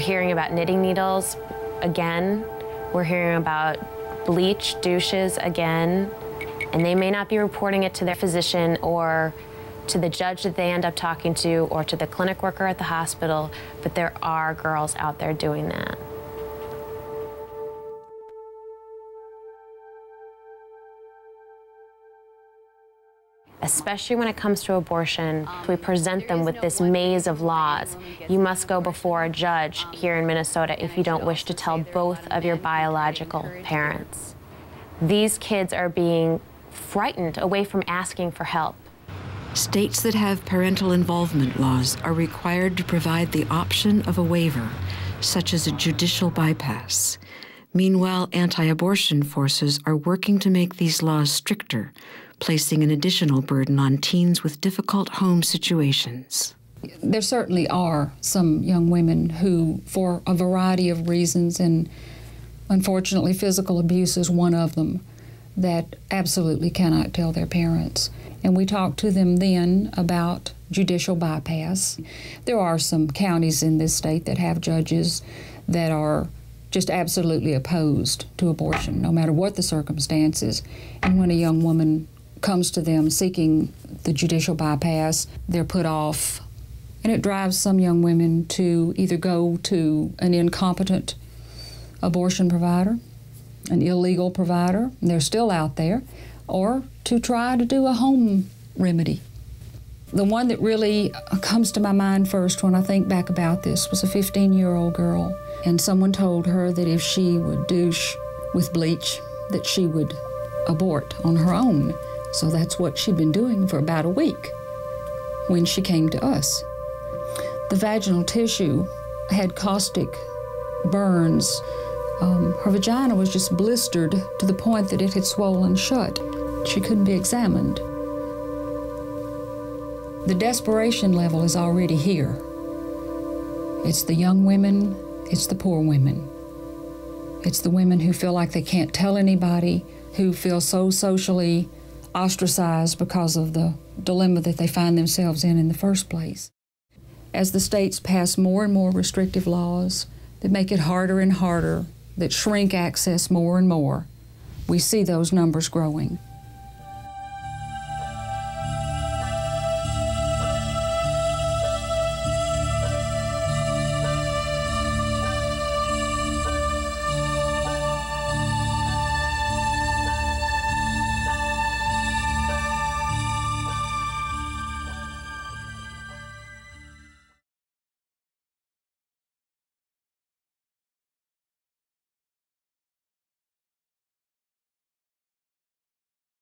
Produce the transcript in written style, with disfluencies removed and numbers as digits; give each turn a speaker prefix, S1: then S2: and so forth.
S1: hearing about knitting needles again. We're hearing about bleach douches again. And they may not be reporting it to their physician or to the judge that they end up talking to or to the clinic worker at the hospital, but there are girls out there doing that. Especially when it comes to abortion, we present them with this maze of laws. You must go before a judge here in Minnesota if you don't wish to tell both of your biological parents. These kids are being frightened away from asking for help.
S2: States that have parental involvement laws are required to provide the option of a waiver, such as a judicial bypass. Meanwhile, anti-abortion forces are working to make these laws stricter, placing an additional burden on teens with difficult home situations.
S3: There certainly are some young women who, for a variety of reasons, and unfortunately physical abuse is one of them, that absolutely cannot tell their parents. And we talk to them then about judicial bypass. There are some counties in this state that have judges that are just absolutely opposed to abortion, no matter what the circumstances. And when a young woman comes to them seeking the judicial bypass, they're put off. And it drives some young women to either go to an incompetent abortion provider, an illegal provider, and they're still out there, or to try to do a home remedy. The one that really comes to my mind first when I think back about this was a 15-year-old girl, and someone told her that if she would douche with bleach, that she would abort on her own. So that's what she'd been doing for about a week when she came to us. The vaginal tissue had caustic burns. Her vagina was just blistered to the point that it had swollen shut. She couldn't be examined. The desperation level is already here. It's the young women, it's the poor women. It's the women who feel like they can't tell anybody, who feel so socially ostracized because of the dilemma that they find themselves in the first place. As the states pass more and more restrictive laws that make it harder and harder, that shrink access more and more, we see those numbers growing.